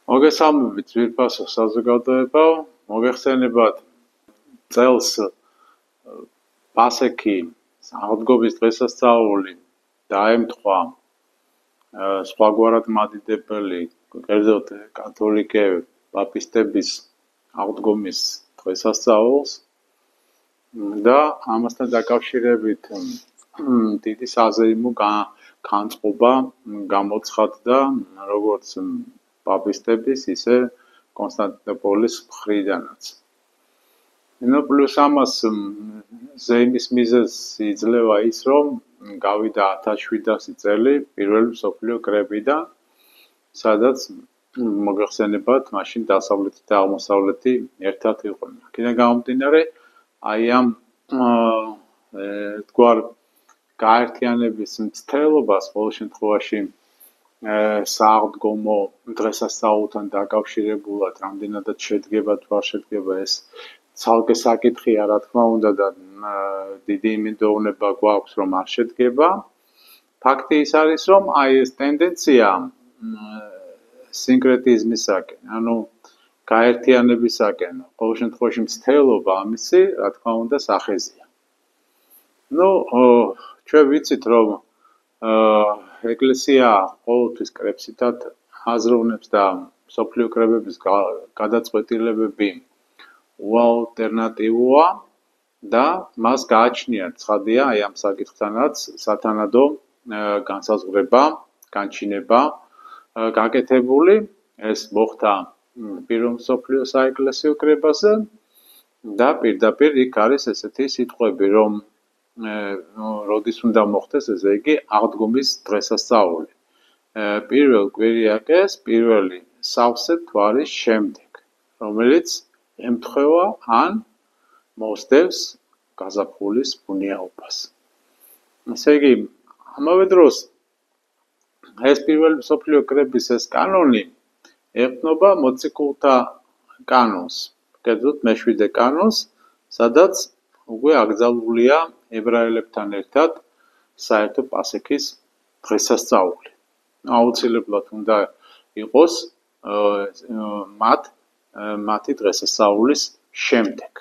მოგესალმებით ძვირფასო საზოგადოება, მოგეხსენებათ წელს პასექი აღდგომის დღესასწაული დაემთხვა სხვაგვარად მადიდებელი, კერძოდ კათოლიკე პაპისტების აღდგომის დღესასწაულს და ამასთან დაკავშირებით დიდი საზეიმო განწყობა გამოცხადდა როგორც პაპისტების, ისე კონსტანტინოპოლის მხრიდანაც. Plus ამას ზეიმის მიზეზი იძლევა ის, რომ გავიდა 1700 წელი პირველი მსოფლიო კრებიდან, სადაც მოგეხსენებათ, მაშინ დასავლეთი და აღმოსავლეთი ერთად იყვნენ. აქედან გამომდინარე, აი ამ თქვა გაერთიანების მცდელობას ყოველ შემთხვევაში სააღდგომო დღესასწაულთან დაკავშირებულად რამდენადაც შედგება თუ არ შედგება ეს ცალკე საკითხია, რა თქმა უნდა და დიდი იმედოვნება გვაქვს, რომ არ შედგება. ფაქტი ის არის, რომ აი ეს ტენდენცია სინკრეტიზმისაკენ, ანუ გაერთიანებისაკენ, ყოველ შემთხვევაში მცდელობა ამისი, რა თქმა უნდა, სახეზია. ჩვენ ვიცით, რომ ეკლესია ყოველთვის კრებსითად აზროვნებს და მსოფლიო კრებების გადაწყვეტილებები უალტერნატივოა და მას გააჩნია ცხადია აი ამ საკითხთანაც სათანადო განსაზღვრება, განჩინება გაკეთებული. ეს მოხდა პირველ მსოფლიო საეკლესიო კრებაზე და პირდაპირ იქ არის ესეთი სიტყვები, რომ როდის უნდა მოხდეს, ესე იგი, აღდგომის დღესასწაული. პირველ კვირიაკეს პირველი სავსე თვარის შემდეგ, რომელიც ემთხვევა ან მოსდევს გაზაფხულის ბუნიაობას. ესე იგი, ამავე დროს ეს პირველი მსოფლიო კრების ეს კანონი ეყრდნობა მოციქულთა კანონს, კერძოდ მე-7 კანონს, სადაც უკვე აკრძალულია ებრაელებთან ერთად საერთო პასექის დღესასწაული. აუცილებლად უნდა იყოს მათი დღესასწაულის შემდეგ.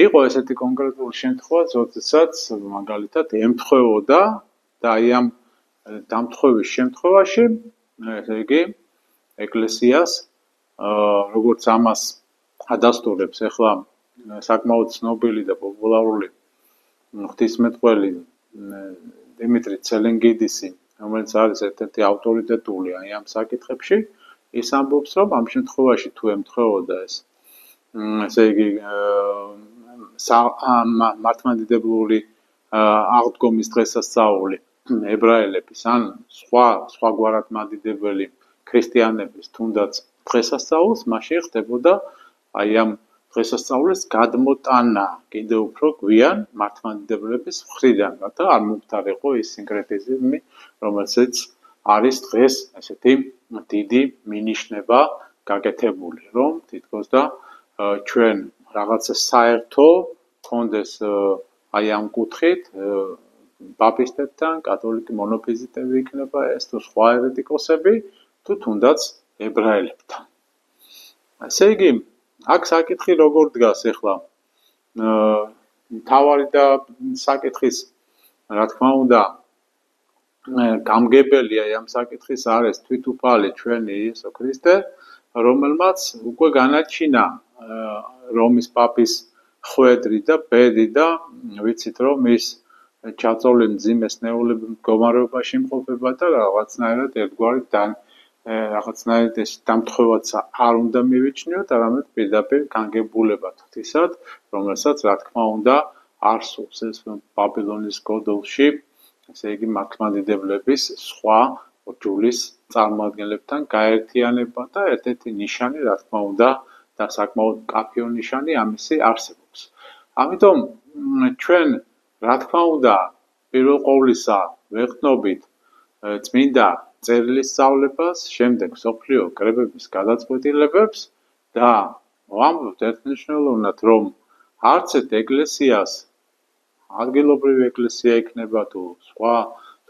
იყო ესეთი კონკრეტული შემთხვევა, როდესაც მაგალითად ემთხვეოდა და აი ამ დამთხვევის შემთხვევაში, ესე იგი, ეკლესიას როგორც ამას ადასტურებს ახლა საკმაოდ ცნობილი და პოპულარული ღვთისმეტყველი დიმიტრი ცელენგიდისი, რომელიც არის ერთ-ერთი ავტორიტეტული აი ამ საკითხებში, ის ამბობს, რომ ამ შემთხვევაში თუ ემთხვეოდა ეს, ესე იგი, მართლმადიდებლური აღდგომის დღესასწაული ებრაელების ან სხვაგვარად მადიდებელი ქრისტიანების თუნდაც დღესასწაულს, მაშინ ხდებოდა აი ამ დღესასწაულის გადმოტანა კიდევ უფრო გვიან მართლმადიდებლების მხრიდან, რათა არ მომხდარიყო ის სინკრეტიზმი, რომელსაც არის დღეს ესეთი დიდი მინიშნება გაკეთებული, რომ თითქოს და ჩვენ რაღაცა საერთო კონდეს აი ამ კუთხით პაპისტებთან, კათოლიკე მონოფიზიტები იქნება ეს თუ სხვა ერეტიკოსები, თუ თუნდაც ებრაელებთან. ესე იგი, აქ საკითხი როგორ დგას ახლა? მთავარი და საკითხის, რა თქმა უნდა, გამგებელია ამ საკითხის არის თვითუფალი ჩვენი იესო ქრისტე, რომელმაც უკვე განაჩინა რომის პაპის ხვედრი და ბედი და ვიცით, რომ ის ჩაწოლი მძიმე სნეულების მდგომარეობაში იმყოფება და რაღაცნაირად რაღაცნაირად ეს დამთხვევაც არ უნდა მივიჩნიოთ, არამედ პირდაპირ განგებულება ღვთისად, რომელსაც რა თქმა უნდა არ სურს ეს ბაბილონის გოდოლში, ესე იგი მართლმადიდებლების სხვა ჯულის წარმომადგენლებთან გაერთიანება და ერთ-ერთი ნიშანი, რა თქმა უნდა, და საკმაოდ მკაფიო ნიშანი ამისი არსებობს. ამიტომ ჩვენ, რა თქმა უნდა, პირველ ყოვლისა ვეყრდნობით წმინდა წერილის სწავლებას, შემდეგ მსოფლიო კრებების გადაწყვეტილებებს და ვამბობთ ერთმნიშვნელოვნად, რომ არც ერთ ეკლესიას, ადგილობრივი ეკლესია იქნება თუ სხვა,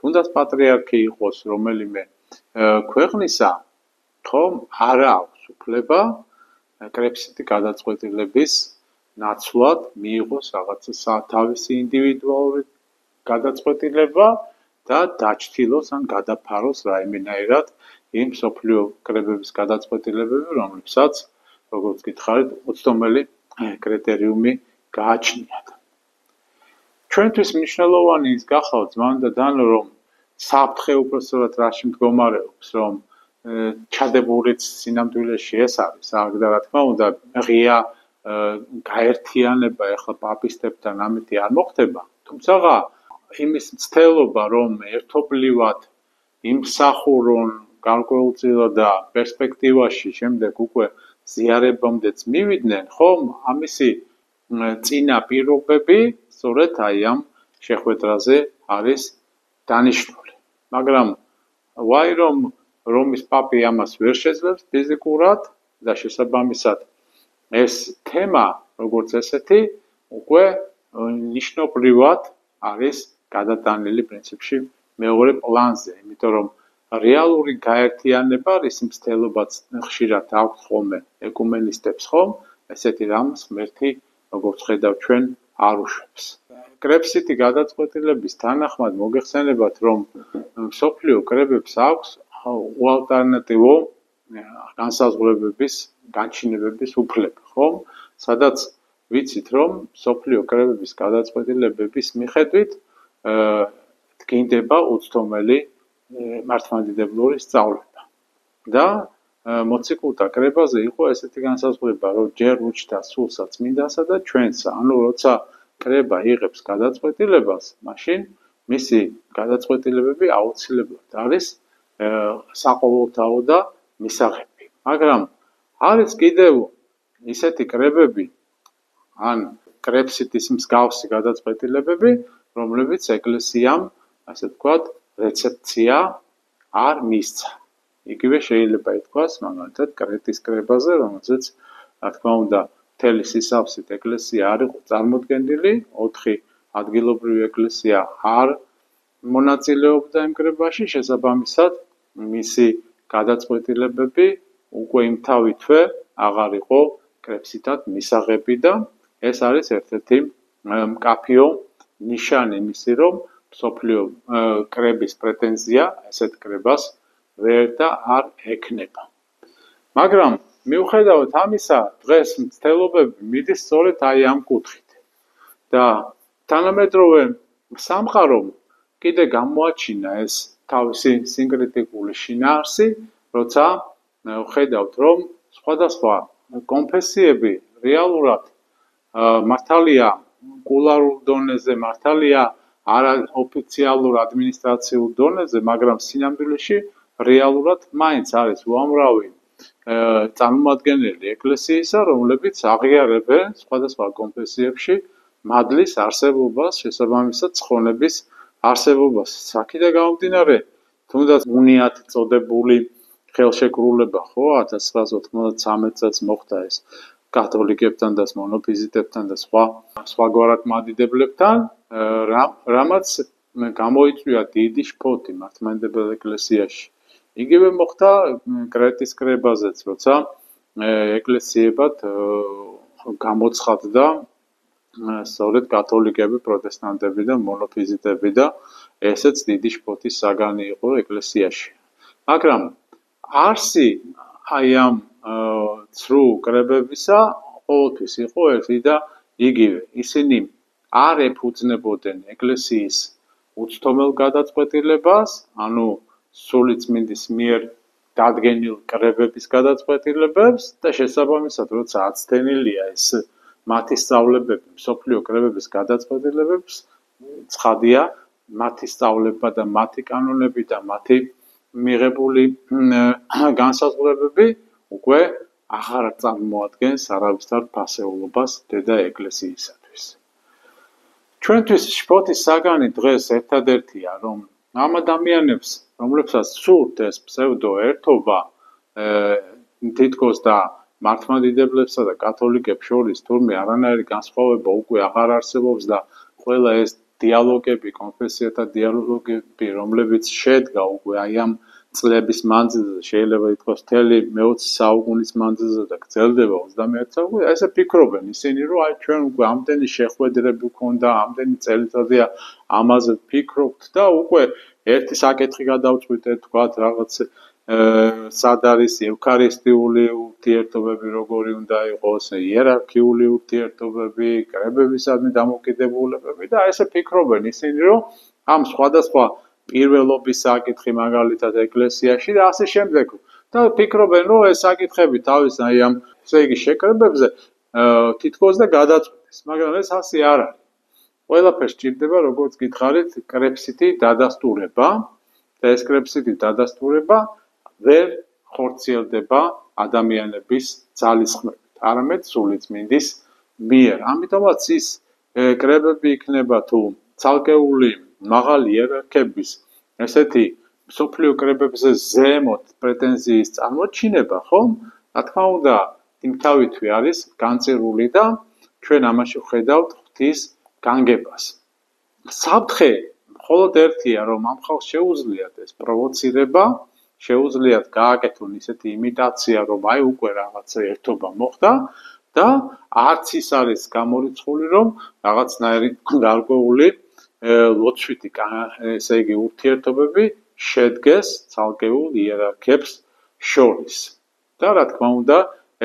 თუნდაც პატრიარქი იყოს რომელიმე ქვეყნისა, ხომ არა აქვს უფლება კრეფსიტი გადაწყვეტილების ნაცვლად მიიღოს რაღაცა თავისი ინდივიდუალური გადაწყვეტილება და დაჩtildeოს ან გადაფაროს რაიმენაირად იმ მსოფლიო კრებების გადაწყვეტილებები, რომლებსაც, როგორც გითხარით, 30 კრიტერიუმი გააჩნიათ. ჩვენთვის მნიშვნელოვანი ის გახავთ ძმან და დანო, რომ საფრთხე უпростоრად რაში მდგომარეობს, რომ ჩადებულიც სინამდვილეში ეს არის, და რა თქმა უნდა, ღია გაერთიანება ახლა პაპისტებთან ამეთი არ მოხდება, თუმცა იმის მცდელობა, რომ ერთობლივად იმსახურონ გარკვეულწილად და პერსპექტივაში შემდეგ უკვე ზიარებამდეც მივიდნენ, ხომ ამისი წინა პირობები სწორედ აი ამ შეხვედრაზე არის დანიშნული. მაგრამ ვაი რომ რომის პაპი ამას ვერ შეძლებს ფიზიკურად და შესაბამისად ეს თემა, როგორც ესეთი, უკვე ნიშნობრივად არის გადატანილი პრინციპში მეორე პლანზე, იმიტომ რომ რეალური გაერთიანება ის მცდელობაც ხშირად აქვს ხოლმე ეკუმენისტებს, ხომ? ესეთი რამს ღმერთი, როგორც ხედავთ ჩვენ, არ უშვებს. კრეფსიტი გადაწყვეტილების თანახმად მოგეხსენებათ, რომ მსოფლიო კრებებს აქვს უალტერნატივო განსაზღვრებების, განჩინებების უფლება, ხომ? სადაც ვიცით, რომ მსოფლიო კრებების გადაწყვეტილებების მიხედვით დგინდება უცდომელი მართლმადიდებლური სწავლება. და მოციქულთა კრებაზე იყო ესეთი განსაზღვრება, რომ ჯერ უჩნდა სულსა წმინდასა და ჩვენსა. ანუ როცა კრება იღებს გადაწყვეტილებას, მაშინ მისი გადაწყვეტილებები აუცილებლად არის საყოველთაო და მისაღები. მაგრამ არის კიდევ ისეთი კრებები, ან კრეფსიტის მსგავსი გადაწყვეტილებები, რომლებიც ეკლესიამ, ასე ვთქვათ, რეცეპცია არ მისცა. იგივე შეიძლება ითქვას, მაგალითად, კრეტის კრებაზე, რომელზეც, რა თქმა უნდა, მთელი სისავსით ეკლესია არ იყო წარმოდგენილი, 4 ადგილობრივი ეკლესია არ მონაწილეობდა იმ კრებაში, შესაბამისად, მისი გადაწყვეტილებები უკვე იმთავითვე აღარ იყო კრეფსიტად მისაღები და ეს არის ერთ-ერთი მკაფიო ნიშანი მისი, რომ მსოფლიო კრების პრეტენზია ესეთ კრებას ვერ და არ ექნება. მაგრამ მიუხედავად ამისა, დღეს მცდელობები მიდის სწორედ აი ამ კუთხით. და თანამედროვე სამყარომ კიდე გამოაჩინა ეს თავისი სინკრეტიკული შინაარსი, როცა ხედავთ, რომ სხვადასხვა კონფესიები რეალურად მართალია კულარულ დონეზე, მართალია არაოფიციალურ ადმინისტრაციულ დონეზე, მაგრამ სინამდვილეში რეალურად მაინც არის უამრავი წარმომადგენელი ეკლესიისა, რომლებიც აღიარებენ სხვადასხვა კონფესიებში მადლის არსებობას, შესაბამისად ცხონების არსებობას. აქედან გამომდინარე, თუნდაც უნიათ წოდებული ხელშეკრულება, ხო, 1993 წელს მოხდა ეს კათოლიკებთან და მონოფიზიტებთან და სხვაგვარად მადიდებლებთან, რამაც გამოიწვია დიდი შფოთი მართლმადიდებელ ეკლესიაში. იგივე მოხდა კრეტის კრებაზეც, როცა ეკლესიებად გამოცხადდა სწორედ კათოლიკები, პროტესტანტები და მონოფიზიტები და ესეც დიდი შფოთის საგანი იყო ეკლესიაში. მაგრამ არსი აი ამ ცრუ კრებებისა ყოველთვის იყო ერთი და იგივე. ისინი არ ეფუძნებოდნენ ეკლესიის უცდომელ გადაწყვეტილებას, ანუ სულიწმინდის მიერ დადგენილ კრებების გადაწყვეტილებებს და შესაბამისად, როცა აცდენილია ეს მათი სწავლებები მსოფლიო კრებების გადაწყვეტილებებს, ცხადია, მათი სწავლება და მათი კანონები და მათი მიღებული განსაზღვრებები უკვე აღარ წარმოადგენს არავისთავ ფასეულობას დედა ეკლესიისათვის. ჩვენთვის შფოთის საგანი დღეს ერთადერთია, რომ ამ ადამიანებს, რომლებსაც სურთ ეს ფსევდო ერთობა, თითქოს და მართლმადიდებლებსა და კათოლიკებს შორის თურმე არანაირი განსხვავება უკვე აღარ არსებობს და ყველა ეს დიალოგები, კონფესიათა დიალოგები, რომლებიც შედგა უკვე აი ამ წლების მანძილზე, შეიძლება ითქვას მთელი მე-20 საუკუნის მანძილზე და გრძელდება 21 საუკუნე, ესე ფიქრობენ ისინი, რომ აი ჩვენ უკვე ამდენი შეხვედრები გვქონდა, ამდენი წელიწადია ამაზე ვფიქრობთ და უკვე ერთი საკითხი გადავწყვიტეთ, თქვათ რაღაც სად არის ევქარისტიული ურთიერთობები, როგორი უნდა იყოს, იერარქიული ურთიერთობები, კრებებისადმი დამოკიდებულებები და ესე ფიქრობენ ისინი, რომ ამ სხვადასხვა პირველობის საკითხი მაგალითად ეკლესიაში და ასე შემდეგ და ფიქრობენ რომ ეს საკითხები თავის აი ამ ესე იგი შეკრებებზე თითქოს და გადაწყვეტეს მაგრამ ეს ასე არ არის ყველაფერს ჭირდება როგორც გითხარით კრებსითი დადასტურება და ეს კრებსითი დადასტურება ვერ ხორციელდება ადამიანების ძალისხმევით არამედ სულიწმინდის მიერ ამიტომაც ის კრებები იქნება თუ ცალკეული მაღალი იერარქების ესეთი მსოფლიო კრებებზე ზემოთ პრეტენზიის წარმოჩინება, ხომ? რა თქმა უნდა, იმთავითვე არის განწირული და ჩვენ ამაში ვხედავთ ღვთის განგებას. საფრთხე მხოლოდ ერთია, რომ ამ ხალხს შეუძლიათ ეს პროვოცირება, შეუძლიათ გააკეთონ ისეთი იმიტაცია, რომ აი უკვე რაღაცა ერთობა მოხდა და არც ის არის გამორიცხული, რომ რაღაცნაირი გარკვეული ლოცვითი ესე იგი ურთიერთობები შედგეს ცალკეულ იერარქებს შორის. და რა თქმა უნდა,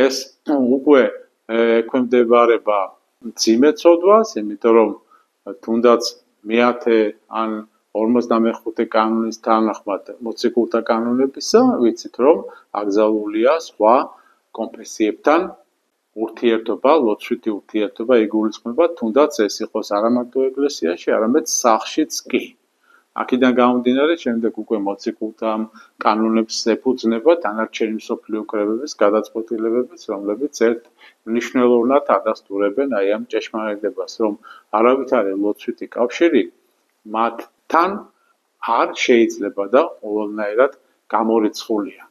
ეს უკვე ექვემდებარება ძიმეცოდვას, იმიტომ რომ თუნდაც მე-10 ან 55 კანონის თანახმად მოციქულთა კანონებისა, ვიცით რომ აკრძალულია სხვა კონფესიებთან ურთიერთობა, ლოცვითი ურთიერთობა იგულისხმება, თუნდაც ეს იყოს არა მარტო ეკლესიაში, არამედ სახლშიც კი. აქედან გამომდინარე, შემდეგ უკვე მოციქულთა კანონებს ეფუძნება დანარჩენი მსოფლიო კრებების გადაწყვეტილებებიც, რომლებიც ერთ მნიშვნელოვნად ადასტურებენ აი ამ ჭეშმარიტებას, რომ არავითარი ლოცვითი კავშირი მათთან არ შეიძლება და ყოველნაირად გამორიცხულია.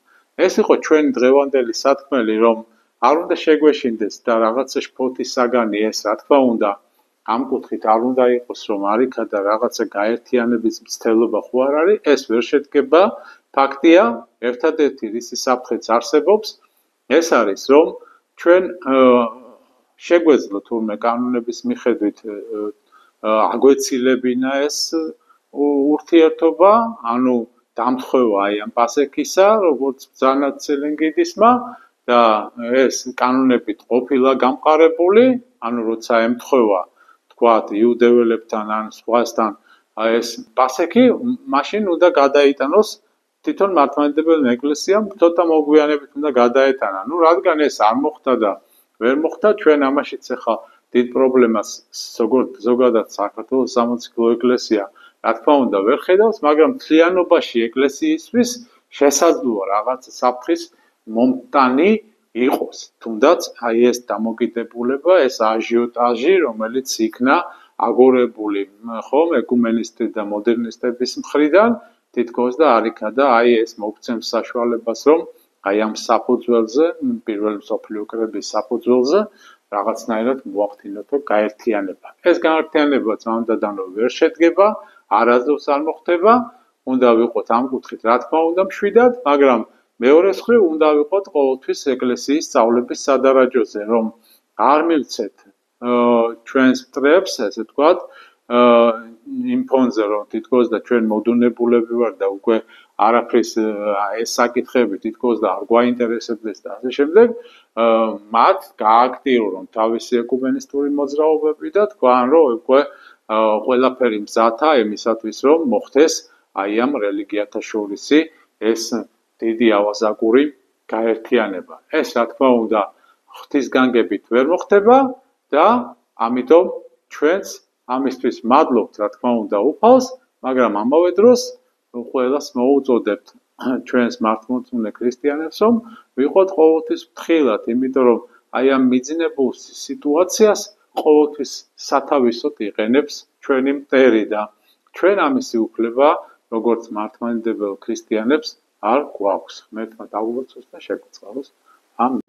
ეს იყო ჩვენი დღევანდელი სათქმელი, რომ არ უნდა შეგვეშინდეს და რაღაცა შფოთის საგანი ეს, რა თქმა უნდა, ამ კუთხით არ უნდა იყოს, რომ არიქა და რაღაცა გაერთიანების მცდელობა ხო არ არის, ეს ვერ შედგება. ფაქტია, ერთადერთი რისი საფრთხეც არსებობს, ეს არის, რომ ჩვენ შეგვეძლო თურმე კანონების მიხედვით აგვეცილებინა ეს ურთიერთობა, ანუ დამთხევა აი ამ პასექისა, როგორც ბრძანა ცელენგიდისმა და ეს კანონებით ყოფილა გამყარებული, ანუ როცა ემთხვევა, თქვათ, იუდეველებთან ან სხვასთან ეს პასექი, მაშინ უნდა გადაიტანოს თვითონ მართლმადიდებელ ეკლესიამ, ცოტა მოგვიანებით უნდა გადაეტანა. ნუ რადგან ეს არ მოხდა და ვერ მოხდა, ჩვენ ამაშიც ახლა დიდ პრობლემას ზოგადად საქართველოს სამოციქულო ეკლესია, რა თქმა უნდა, ვერ ხედავს, მაგრამ მთლიანობაში ეკლესიისთვის შესაძლოა რაღაც საფრთხის მომტანი იყოს. თუნდაც აი ეს დამოკიდებულება, ეს აჟიოტაჟი, რომელიც იქნა აგორებული, ხომ, ეკუმენისტი და მოდერნისტების მხრიდან, თითქოს და არიქა და აი ეს მოგცემს საშუალებას, რომ აი ამ საფუძველზე, პირველი მსოფლიო კრების საფუძველზე რაღაცნაირად მოახდინოთ გაერთიანება. ეს გაერთიანება წამდადანო ვერ შედგება, არასდროს არ მოხდება, უნდა ვიყოთ ამ კუთხით, რა თქმა უნდა, მშვიდად, მაგრამ მეორე მხრივ უნდა ვიყოთ ყოველთვის ეკლესიის სწავლების სადარაჯოზე, რომ არ მივცეთ ჩვენს მტრებს, ესე ვთქვათ, იმ ფონზე, რომ თითქოს და ჩვენ მოდუნებულები ვარ და უკვე არაფრის ეს საკითხები თითქოს და არ გვაინტერესებდეს და ასე შემდეგ, მათ გააქტიურონ თავისი ეკუმენისტური მოძრაობები და თქვან, რომ უკვე ყველაფერი მზათა იმისათვის, რომ მოხდეს აი ამ რელიგიათა შორისი ეს დიდი ავაზაკური გაერთიანება. ეს რა თქმა უნდა ღვთის განგებით ვერ მოხდება და ამიტომ ჩვენს ამისთვის მადლობთ, რა თქმა უნდა, უფალს, მაგრამ ამავე დროს ყველას მოუწოდებთ ჩვენს მართლმორწმუნე ქრისტიანებს, რომ ვიყოთ ყოველთვის ფრთხილად, იმიტომ რომ აი ამ მიძინებულ სიტუაციას ყოველთვის სათავისოდ იყენებს ჩვენი მტერი და ჩვენ ამისი უფლება, როგორც მართლმადიდებელ ქრისტიანებს, არ გვაქვს. მერთმა დაგულოცოს და შეგვიწყალოს. ამინ.